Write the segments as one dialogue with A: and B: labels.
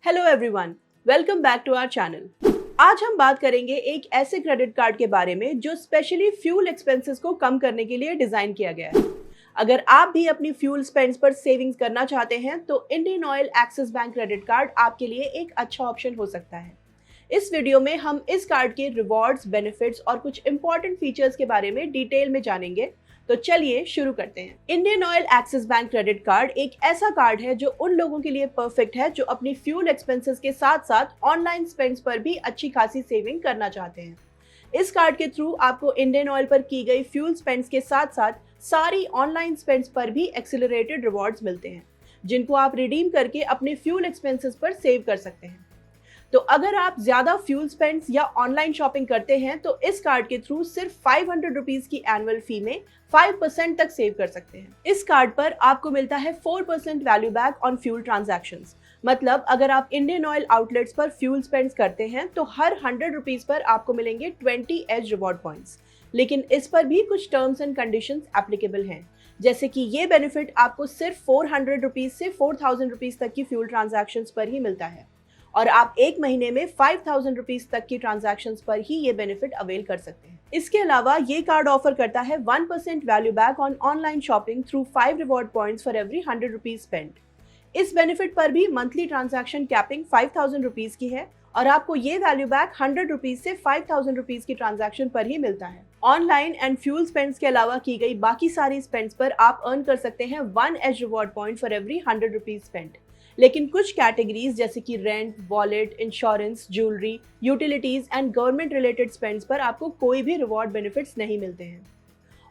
A: Hello everyone, welcome back to our channel. आज हम बात करेंगे एक ऐसे क्रेडिट कार्ड के बारे में जो स्पेशली फ्यूल एक्सपेंसेस को कम करने के लिए डिजाइन किया गया है। अगर आप भी अपनी फ्यूल स्पेंड्स पर सेविंग्स करना चाहते हैं तो Indian Oil Axis Bank credit card आपके लिए एक अच्छा ऑप्शन हो सकता है। इस वीडियो में हम इस कार्ड के रिवॉर्ड्स, बेनिफिट्स और कुछ इंपॉर्टेंट फीचर्स के बारे में डिटेल में जानेंगे। तो चलिए शुरू करते हैं। Indian Oil Axis Bank credit card एक ऐसा कार्ड है जो उन लोगों के लिए परफेक्ट है जो अपनी फ्यूल एक्सपेंसेस के साथ साथ ऑनलाइन स्पेंड्स पर भी अच्छी खासी सेविंग करना चाहते हैं। इस कार्ड के थ्रू आपको इंडियन ऑयल पर की गई फ्यूल स्पेंड्स के साथ साथ सारी ऑनलाइन स्पेंड्स पर भी एक्सेलरेटेड रिवॉर्ड्स मिलते हैं, जिनको आप रिडीम करके अपने फ्यूल एक्सपेंसेस पर सेव कर सकते हैं। तो अगर आप ज्यादा फ्यूल स्पेंड्स या ऑनलाइन शॉपिंग करते हैं तो इस कार्ड के थ्रू सिर्फ 500 रुपीज की एनुअल फी में 5% तक सेव कर सकते हैं। इस कार्ड पर आपको मिलता है 4% value back on fuel transactions. मतलब अगर आप इंडियन ऑयल आउटलेट्स पर फ्यूल स्पेंड्स करते हैं तो हर 100 रुपीज पर आपको मिलेंगे 20 एज रिवॉर्ड पॉइंट्स। लेकिन इस पर भी कुछ टर्म्स एंड कंडीशंस एप्लीकेबल हैं, जैसे कि ये बेनिफिट आपको सिर्फ 400 रुपीज से 4000 रुपीज तक की फ्यूल ट्रांजैक्शंस पर ही मिलता है और आप एक महीने में 5000 रुपीज तक की ट्रांजैक्शंस पर ही ये बेनिफिट अवेल कर सकते हैं। इसके अलावा ये कार्ड ऑफर करता है 1% value back on online shopping through 5 reward points for every 100 rupees spend. इस बेनिफिट पर भी मंथली ट्रांजैक्शन कैपिंग 5000 रुपीज की है और आपको ये वैल्यू बैक 100 रुपीज से 5000 रुपीज की ट्रांजैक्शन पर ही मिलता है। ऑनलाइन एंड फ्यूल स्पेंड्स के अलावा की गई बाकी सारी स्पेंड्स पर आप अर्न कर सकते हैं 1 Edge reward point for every 100 rupees spend. लेकिन कुछ कैटेगरीज जैसे कि rent, wallet, insurance, jewellery, utilities and government related spends पर आपको कोई भी रिवॉर्ड बेनिफिट्स नहीं मिलते हैं।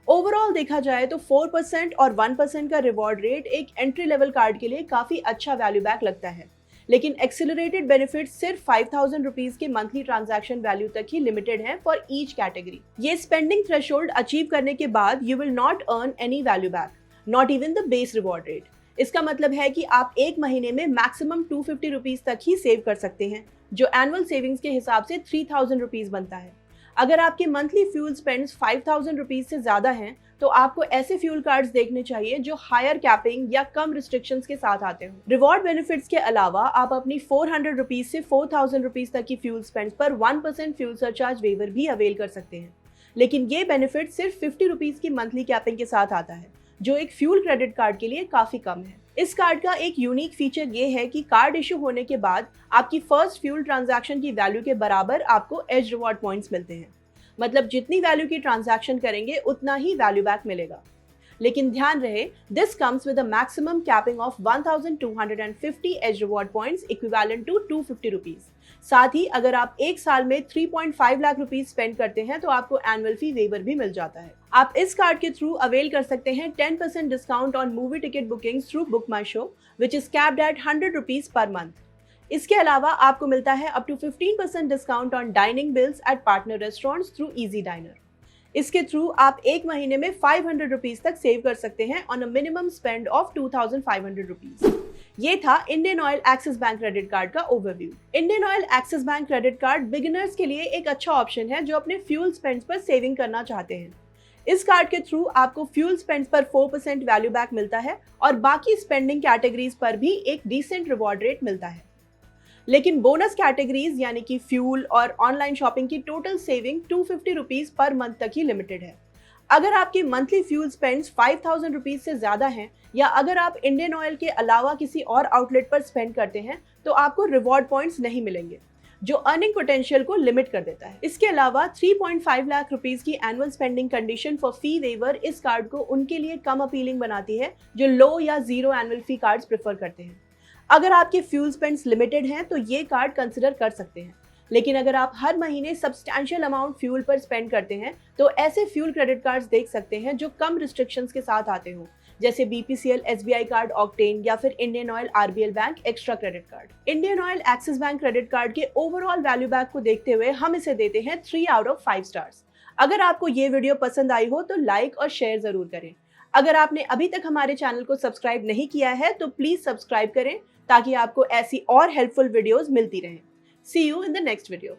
A: ओवरऑल देखा जाए तो 4% और 1% का रिवॉर्ड रेट एक एंट्री लेवल कार्ड के लिए काफी अच्छा वैल्यू बैक लगता है, लेकिन एक्सेलरेटेड बेनिफिट सिर्फ 5000 रुपीज के मंथली ट्रांजैक्शन वैल्यू तक ही लिमिटेड है फॉर ईच कैटेगरी। ये स्पेंडिंग थ्रेशोल्ड अचीव करने के बाद you will not earn any value back, not even the base reward rate. इसका मतलब है कि आप एक महीने में मैक्सिमम 250 रुपीज तक ही सेव कर सकते हैं, जो एनुअल सेविंग्स के हिसाब से 3000 रुपीज बनता है। अगर आपके मंथली फ्यूल स्पेंड्स 5000 रुपीज से ज्यादा हैं, तो आपको ऐसे फ्यूल कार्ड्स देखने चाहिए जो हायर कैपिंग या कम रिस्ट्रिक्शंस के साथ आते हो। रिवॉर्ड बेनिफिट्स के अलावा आप अपनी 400 रुपीज से 4000 रुपीज तक की फ्यूल स्पेंड्स पर 1% फ्यूल सरचार्ज वेवर भी अवेल कर सकते हैं। लेकिन ये बेनिफिट सिर्फ 50 रुपीज की मंथली कैपिंग के साथ आता है, जो एक फ्यूल क्रेडिट कार्ड के लिए काफी कम है। इस कार्ड का एक यूनिक फीचर ये है कि कार्ड इशू होने के बाद आपकी फर्स्ट फ्यूल ट्रांजैक्शन की वैल्यू के बराबर आपको एज रिवॉर्ड पॉइंट्स मिलते हैं। मतलब जितनी वैल्यू की ट्रांजैक्शन करेंगे उतना ही वैल्यू बैक मिलेगा। लेकिन ध्यान रहे, this comes with a maximum capping of 1250 Edge reward points equivalent to 250 rupees. साथ ही अगर आप एक साल में 3.5 लाख रुपीज स्पेंड करते हैं तो आपको एनुअल फी वेवर भी मिल जाता है। आप इस कार्ड के थ्रू अवेल कर सकते हैं 10% discount on movie ticket bookings through BookMyShow, which is capped at 100 rupees per month. इसके अलावा आपको मिलता है up to 15% discount on dining bills at partner restaurants through EazyDiner. इसके थ्रू आप एक महीने में 500 रुपीज तक सेव कर सकते हैं on a minimum spend of 2500 rupees. ये था Indian Oil Axis Bank credit card का overview. Indian Oil Axis Bank credit card beginners के लिए एक अच्छा ऑप्शन है जो अपने फ्यूल स्पेंड्स पर सेविंग करना चाहते हैं। इस कार्ड के थ्रू आपको फ्यूल स्पेंड्स पर 4% वैल्यू बैक मिलता है और बाकी स्पेंडिंग कैटेगरीज पर भी एक डिसेंट रिवॉर्ड रेट मिलता है। लेकिन बोनस कैटेगरीज यानी कि फ्यूल और ऑनलाइन शॉपिंग की total saving 250 rupees per month तक ही लिमिटेड है। अगर आपके मंथली फ्यूल स्पेंड्स 5000 रुपीज से ज्यादा हैं या अगर आप इंडियन ऑयल के अलावा किसी और आउटलेट पर स्पेंड करते हैं तो आपको रिवॉर्ड पॉइंट्स नहीं मिलेंगे, जो अर्निंग पोटेंशियल को लिमिट कर देता है। इसके अलावा 3.5 लाख रुपीज की annual spending condition for fee waiver इस कार्ड को उनके लिए कम अपीलिंग बनाती है जो लो या जीरो एनुअल फी कार्ड्स प्रेफर करते हैं। अगर आपके फ्यूल स्पेंड्स लिमिटेड हैं तो ये कार्ड कंसिडर कर सकते हैं, लेकिन अगर आप हर महीने सब्सटैंशियल अमाउंट फ्यूल पर स्पेंड करते हैं तो ऐसे फ्यूल क्रेडिट कार्ड्स देख सकते हैं जो कम रिस्ट्रिक्शंस के साथ आते हो, जैसे BPCL SBI कार्ड ऑक्टेन या फिर Indian oil RBL bank extra credit card. Indian Oil Axis Bank credit card के ओवरऑल वैल्यू बैक को देखते हुए हम इसे देते हैं 3 आउट ऑफ 5 स्टार्स। अगर आपको ये वीडियो पसंद आई हो तो लाइक और शेयर जरूर करें। अगर आपने अभी तक हमारे चैनल को सब्सक्राइब नहीं किया है तो प्लीज सब्सक्राइब करें ताकि आपको ऐसी और हेल्पफुल वीडियोस मिलती रहें। See you in the next video.